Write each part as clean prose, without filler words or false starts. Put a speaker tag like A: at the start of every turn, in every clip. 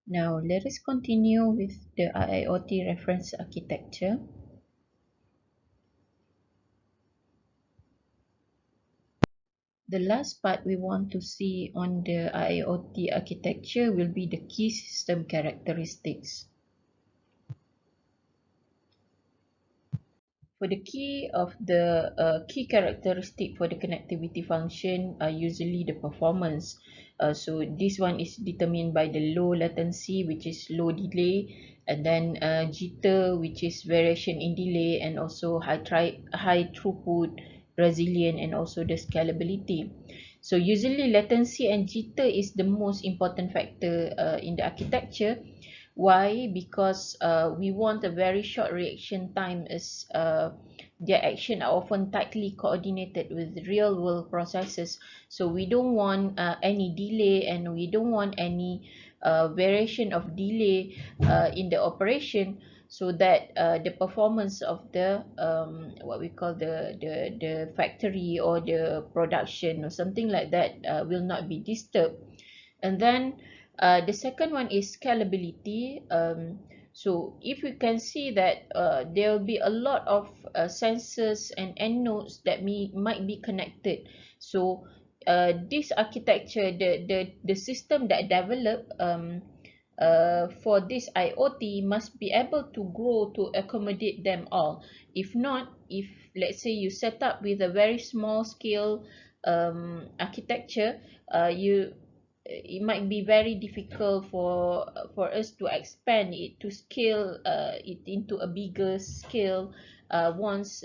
A: Now let us continue with the IIoT reference architecture. The last part we want to see on the IIoT architecture will be the key system characteristics. For the key characteristic for the connectivity function are usually the performance. So this one is determined by the low latency, which is low delay, and then jitter, which is variation in delay, and also high throughput, resilient, and also the scalability. So usually latency and jitter is the most important factor in the architecture. Why? Because we want a very short reaction time as their action are often tightly coordinated with real world processes. So we don't want any delay, and we don't want any variation of delay in the operation, so that the performance of the what we call the factory or the production or something like that will not be disturbed. And then the second one is scalability. So if you can see that there will be a lot of sensors and end nodes that might be connected. So this architecture, the system that developed for this IoT must be able to grow to accommodate them all. If not, if let's say you set up with a very small scale architecture, you it might be very difficult for us to expand it, to scale it into a bigger scale once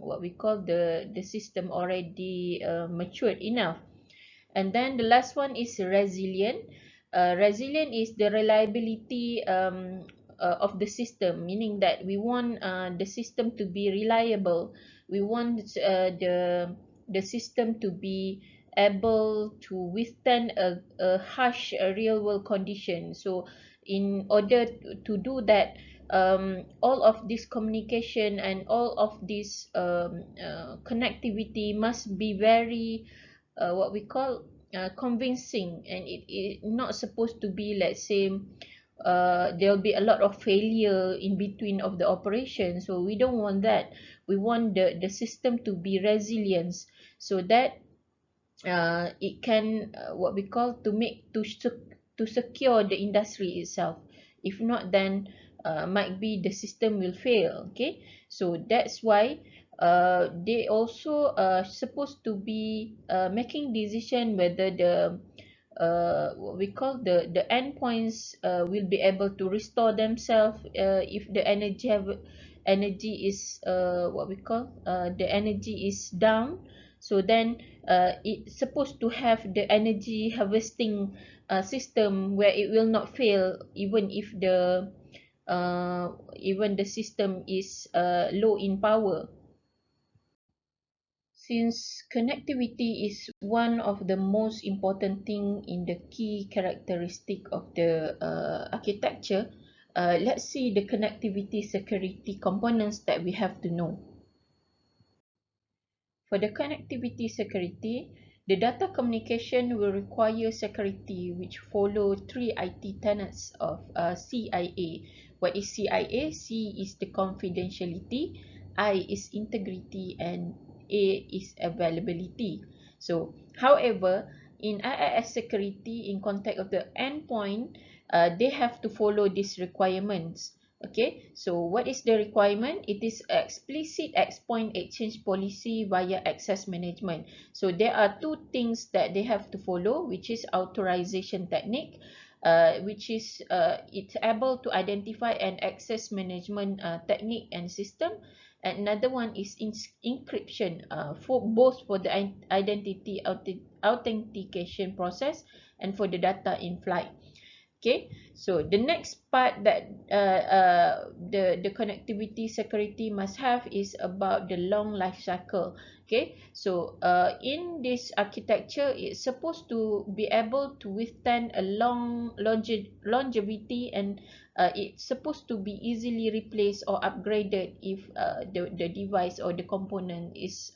A: what we call the system already matured enough. And then the last one is resilient. Resilient is the reliability of the system, meaning that we want the system to be reliable. We want the system to be able to withstand a harsh real world condition. So in order to do that, all of this communication and all of this connectivity must be very what we call convincing, and it not supposed to be, let's say, there'll be a lot of failure in between of the operation. So we don't want that. We want the system to be resilient, so that it can what we call to make to secure the industry itself. If not, then might be the system will fail. Okay, so that's why they also supposed to be making decision whether the what we call the endpoints will be able to restore themselves if the energy is what we call the energy is down. So then it's supposed to have the energy harvesting system where it will not fail even the system is low in power. Since connectivity is one of the most important thing in the key characteristic of the architecture, let's see the connectivity security components that we have to know. For the connectivity security, the data communication will require security which follow three IT tenets of CIA. What is CIA? C is the confidentiality, I is integrity, and A is availability. So, however, in IIS security, in context of the endpoint, they have to follow these requirements. Okay, so what is the requirement? It is explicit endpoint exchange policy via access management. So there are two things that they have to follow, which is authorization technique, which is it's able to identify an access management technique and system. And another one is encryption, for both for the identity authentication process and for the data in flight. Okay, so the next part that the connectivity security must have is about the long life cycle. Okay, so in this architecture, it's supposed to be able to withstand a longevity, and it's supposed to be easily replaced or upgraded if the device or the component is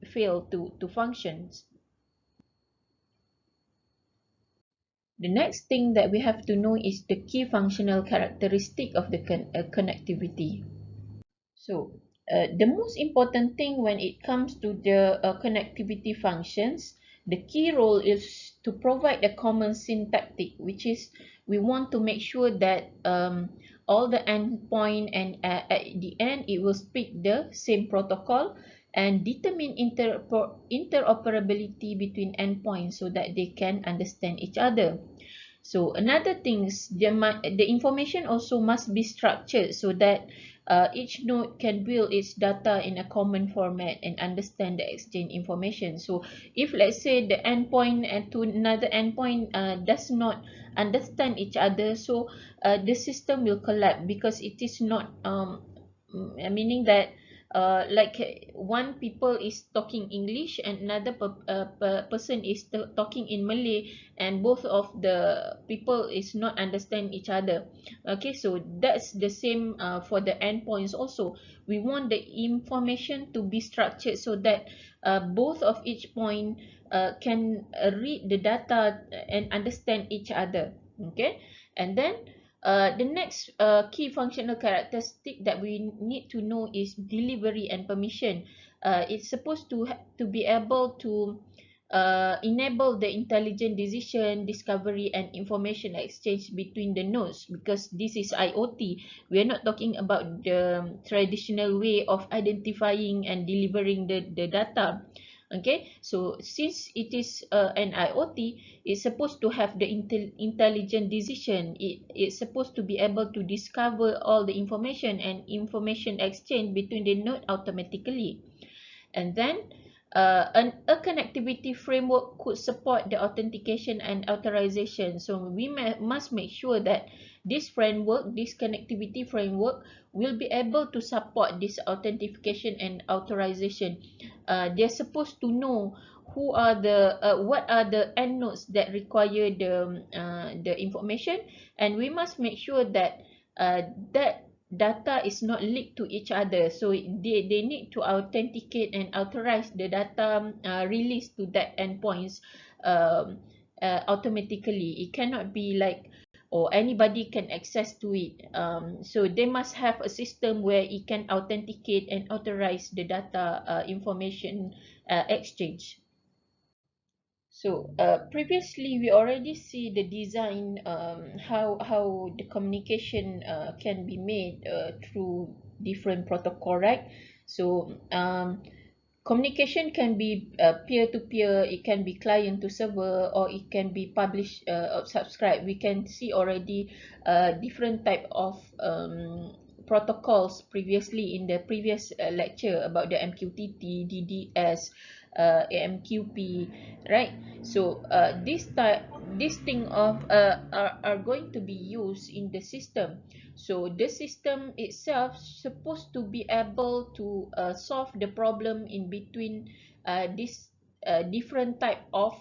A: fail to function. The next thing that we have to know is the key functional characteristic of the connectivity. So, the most important thing when it comes to the connectivity functions, the key role is to provide a common syntactic, which is we want to make sure that all the endpoint and at the end it will speak the same protocol and determine interoperability between endpoints so that they can understand each other. So another thing is the information also must be structured so that each node can build its data in a common format and understand the exchange information. So if let's say the endpoint and to another endpoint does not understand each other, so the system will collapse because it is not meaning that like one people is talking English and another person is talking in Malay, and both of the people is not understand each other. Okay, so that's the same for the endpoints also. We want the information to be structured so that both of each point can read the data and understand each other. Okay, and then the next key functional characteristic that we need to know is delivery and permission. It's supposed to be able to enable the intelligent decision, discovery, and information exchange between the nodes, because this is IoT. We are not talking about the traditional way of identifying and delivering the data. Okay, so since it is an IoT, it's supposed to have the intelligent decision. It's supposed to be able to discover all the information and information exchange between the node automatically. And then a connectivity framework could support the authentication and authorization. So we must make sure that this framework, this connectivity framework, will be able to support this authentication and authorization. They're supposed to know who are the what are the end nodes that require the information, and we must make sure that that data is not leaked to each other. So they need to authenticate and authorize the data released to that endpoints automatically. It cannot be like, or anybody can access to it. So they must have a system where it can authenticate and authorize the data information exchange. So previously we already see the design, how the communication can be made through different protocol, right? So communication can be peer to peer, it can be client to server, or it can be published or subscribed. We can see already different type of protocols previously in the previous lecture about the MQTT, DDS, AMQP, right? So this thing of are going to be used in the system. So the system itself supposed to be able to solve the problem in between this different type of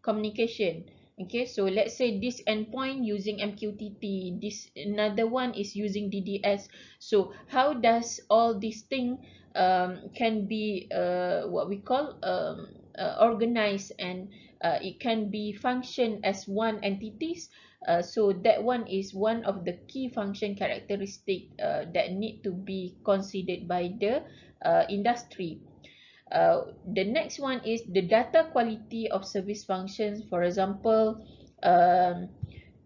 A: communication. Okay, so let's say this endpoint using MQTT, this another one is using DDS. So how does all these thing can be what we call organized, and it can be function as one entities. So that one is one of the key function characteristic that need to be considered by the industry. The next one is the data quality of service functions. For example, um,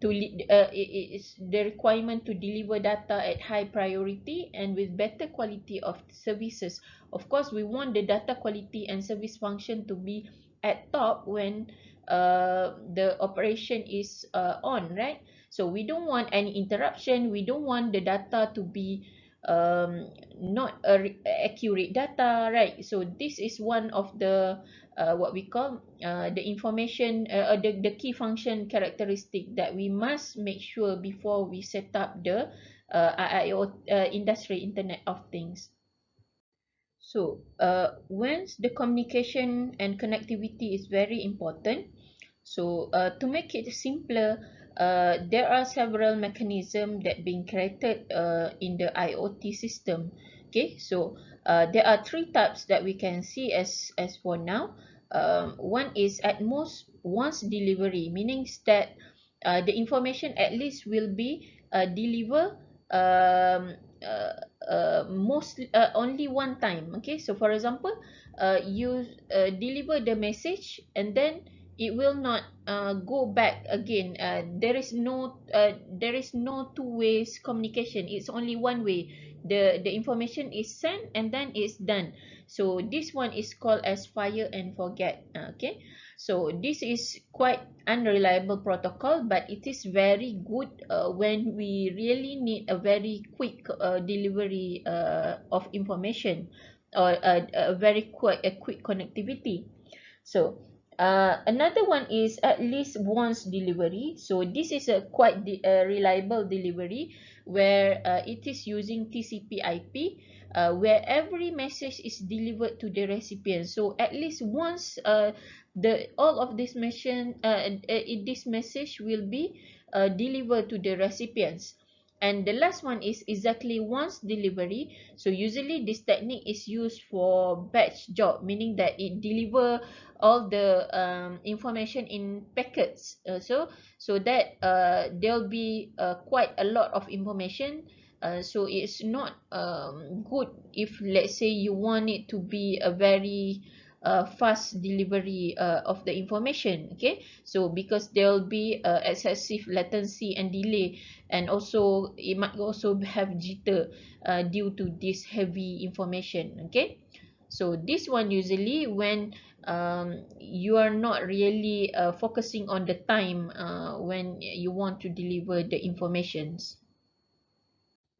A: it is the requirement to deliver data at high priority and with better quality of services. Of course, we want the data quality and service function to be at top when the operation is on, right? So we don't want any interruption. We don't want the data to be not accurate data, right? So this is one of the what we call the information the key function characteristic that we must make sure before we set up the IIoT industry Internet of Things. So once the communication and connectivity is very important, so to make it simpler, there are several mechanisms that being created in the IoT system. Okay, so there are three types that we can see as for now. One is at most once delivery, meaning that the information at least will be deliver um, most only one time. Okay, so for example, you deliver the message and then it will not go back again. There is no two ways communication. It's only one way. The information is sent and then it's done. So this one is called as fire and forget. Okay, so this is quite unreliable protocol, but it is very good when we really need a very quick delivery of information, or a very quick connectivity. So another one is at least once delivery. So this is a quite reliable delivery where it is using TCP/IP, where every message is delivered to the recipient. So at least once the all of this message will be delivered to the recipients. And the last one is exactly once delivery. So usually this technique is used for batch job, meaning that it deliver all the information in packets. So that there'll be quite a lot of information. So it's not good if, let's say, you want it to be a very fast delivery of the information. Okay, so because there will be excessive latency and delay, and also it might also have jitter due to this heavy information. Okay, so this one usually when you are not really focusing on the time when you want to deliver the informations.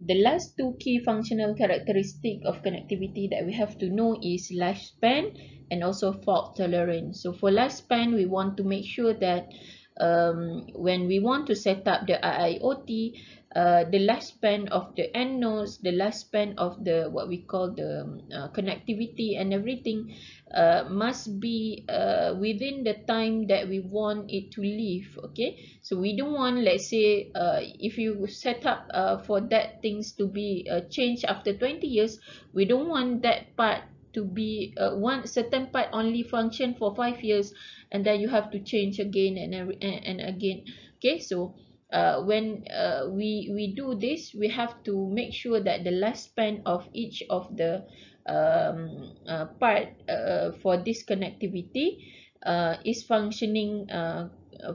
A: The last two key functional characteristic of connectivity that we have to know is lifespan and also fault tolerance. So for lifespan, we want to make sure that when we want to set up the IIoT, the lifespan of the end nodes, the lifespan of the what we call the connectivity and everything must be within the time that we want it to live. Okay, so we don't want, let's say, if you set up for that things to be changed after 20 years, we don't want that part to be one certain part only function for 5 years, and then you have to change again and again. Okay, so when we do this, we have to make sure that the lifespan of each of the part for this connectivity is functioning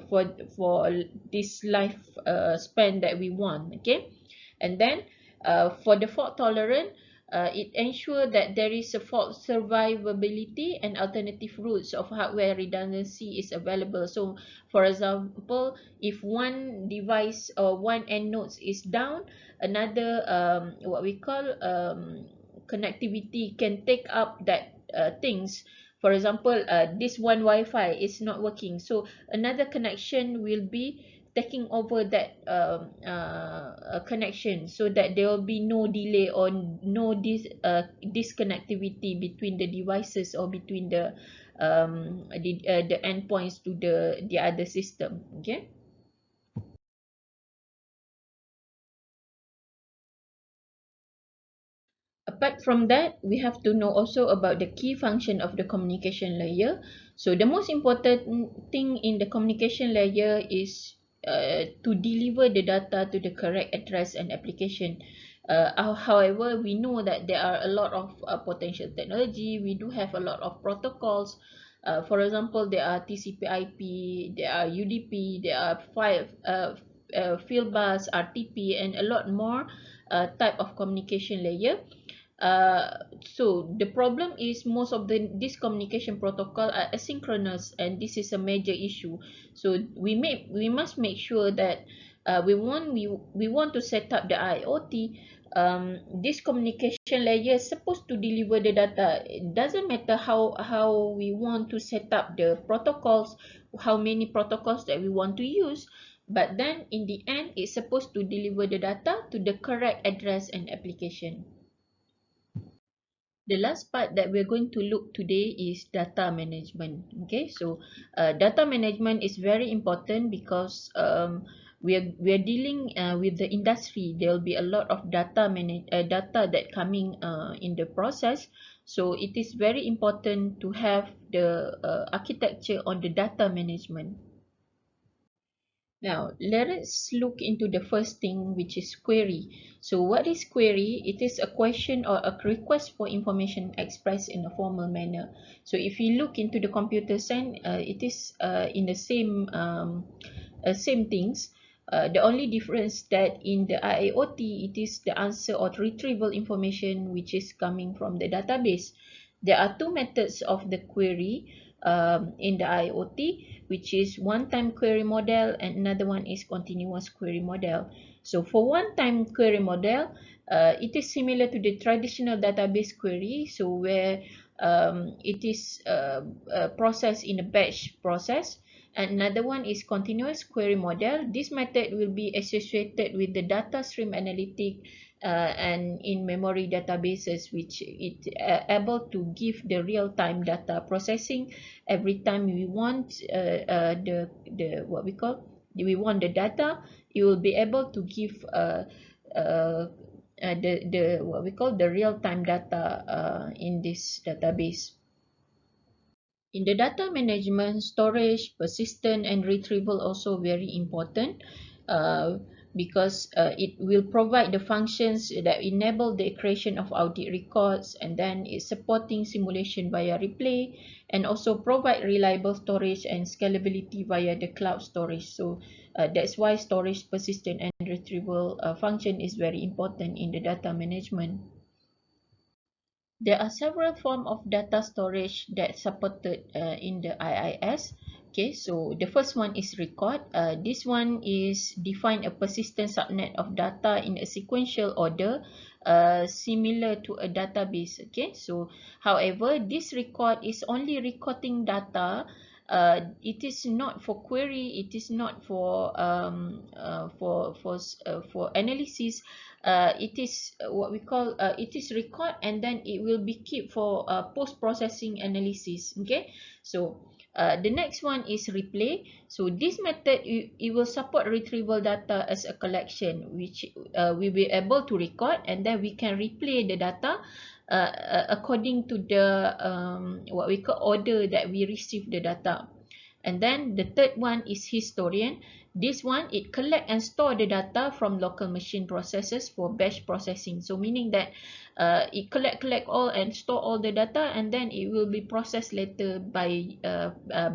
A: for this life span that we want. Okay, and then for the fault tolerant, it ensures that there is a fault survivability and alternative routes of hardware redundancy is available. So for example, if one device or one end nodes is down, another what we call connectivity can take up that things. For example, this one Wi-Fi is not working, so another connection will be taking over that connection, so that there will be no delay or no disconnectivity between the devices or between the endpoints to the other system. Okay. Apart from that, we have to know also about the key function of the communication layer. So the most important thing in the communication layer is to deliver the data to the correct address and application. However, we know that there are a lot of potential technology. We do have a lot of protocols. For example, there are TCP/IP, there are UDP, there are field bus, RTP, and a lot more type of communication layer. So the problem is most of this communication protocol are asynchronous, and this is a major issue. So we must make sure that we want to set up the IoT. This communication layer is supposed to deliver the data. It doesn't matter how we want to set up the protocols, how many protocols that we want to use, but then in the end it's supposed to deliver the data to the correct address and application. The last part that we're going to look today is data management. Okay, so data management is very important because we are dealing with the industry. There will be a lot of data that coming in the process. So it is very important to have the architecture on the data management. Now, let us look into the first thing, which is query. So what is query? It is a question or a request for information expressed in a formal manner. So if you look into the computer science, it is in the same things. The only difference that in the IIoT, it is the answer or retrieval information which is coming from the database. There are two methods of the query in the IIoT, which is one-time query model and another one is continuous query model. So for one-time query model, it is similar to the traditional database query, so where it is processed in a batch process. And another one is continuous query model. This method will be associated with the data stream analytic and in memory databases, which it able to give the real-time data processing every time we want the what we want the data. You will be able to give uh, the what we call the real-time data in this database. In the data management, storage, persistence, and retrieval also very important uh, because it will provide the functions that enable the creation of audit records, and then it's supporting simulation via replay, and also provide reliable storage and scalability via the cloud storage. So that's why storage, persistence, and retrieval function is very important in the data management. There are several forms of data storage that supported in the IIS. Okay, so the first one is record. This one is define a persistent subnet of data in a sequential order, similar to a database. Okay, so however, this record is only recording data. It is not for query. It is not for analysis. It is what we call it is record, and then it will be kept for post processing analysis. Okay, so the next one is replay. So this method it will support retrieval data as a collection, which we will be able to record, and then we can replay the data according to the what we call order that we receive the data. And then the third one is historian. This one, it collect and store the data from local machine processes for batch processing. So meaning that it collect all and store all the data, and then it will be processed later by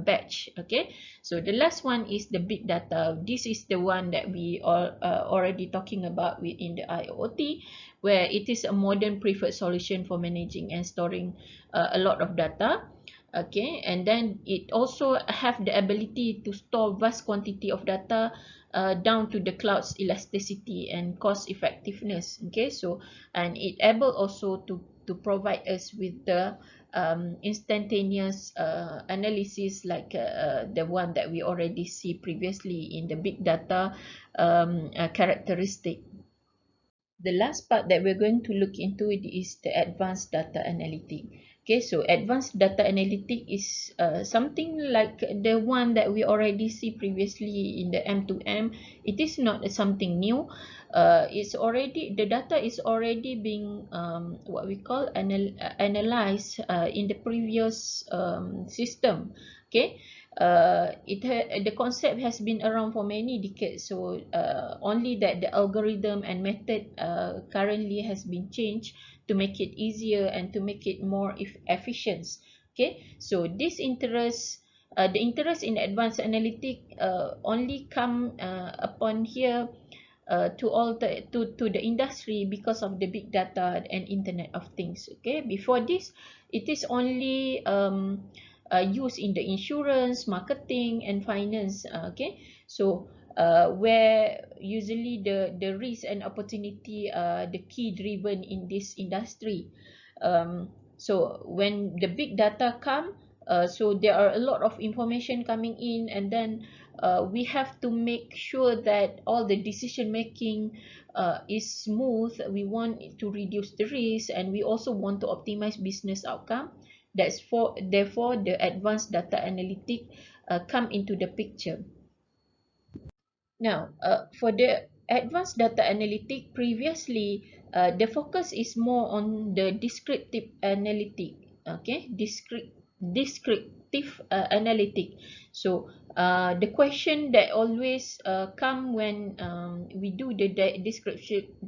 A: batch. Okay. So the last one is the big data. This is the one that we are already talking about in the IoT, where it is a modern preferred solution for managing and storing a lot of data. Okay, and then it also have the ability to store vast quantity of data down to the cloud's elasticity and cost effectiveness. Okay, so and it able also to provide us with the instantaneous analysis, like the one that we already see previously in the big data characteristic. The last part that we're going to look into it is the advanced data analytic. Okay, so advanced data analytic is something like the one that we already see previously in the M2M. It is not something new. It's already, the data is already being what we call analyzed in the previous system. Okay, the concept has been around for many decades, so only that the algorithm and method currently has been changed to make it easier and to make it more efficient. Okay, so the interest in advanced analytic only come upon here to the industry because of the big data and internet of things. Okay, before this it is only used in the insurance, marketing, and finance. Okay, so where usually the risk and opportunity are the key driven in this industry. So when the big data come, so there are a lot of information coming in, and then we have to make sure that all the decision making is smooth. We want to reduce the risk, and we also want to optimize business outcome. That's for therefore the advanced data analytic come into the picture. Now, for the advanced data analytic, previously the focus is more on the descriptive analytic. Okay, descriptive analytic. So the question that always come when we do the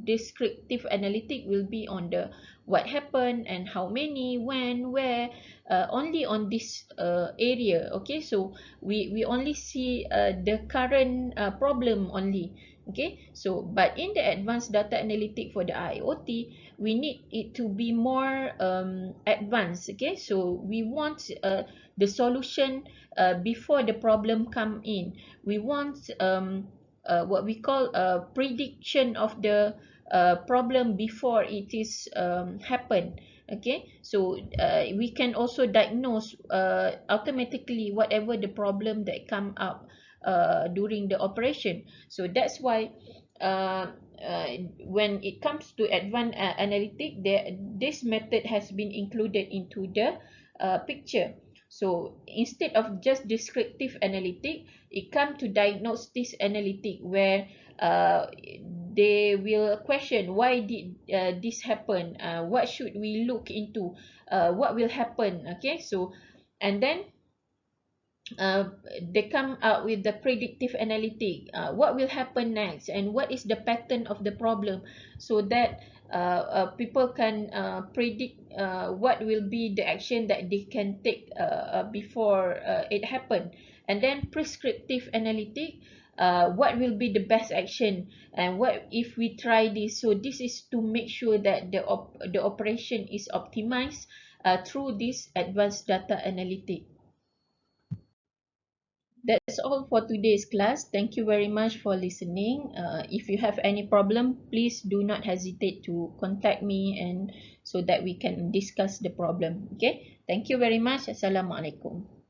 A: descriptive analytic will be on the what happened and how many, when, where, only on this area. Okay, so we only see the current problem only. Okay, so but in the advanced data analytic for the IoT, we need it to be more advanced. Okay, so we want the solution before the problem come in. We want what we call a prediction of the problem before it is happen. Okay, so we can also diagnose automatically whatever the problem that come up during the operation. So that's why uh, when it comes to advanced analytic, this method has been included into the picture. So instead of just descriptive analytic, it come to diagnostic analytic, where uh, they will question why did this happen, what should we look into, what will happen. Okay, so and then uh, they come out with the predictive analytic, what will happen next and what is the pattern of the problem, so that people can predict what will be the action that they can take before it happen. And then prescriptive analytic, what will be the best action and what if we try this. So this is to make sure that the operation is optimized through this advanced data analytic. That's all for today's class. Thank you very much for listening. If you have any problem, please do not hesitate to contact me, and so that we can discuss the problem. Okay. Thank you very much. Assalamualaikum.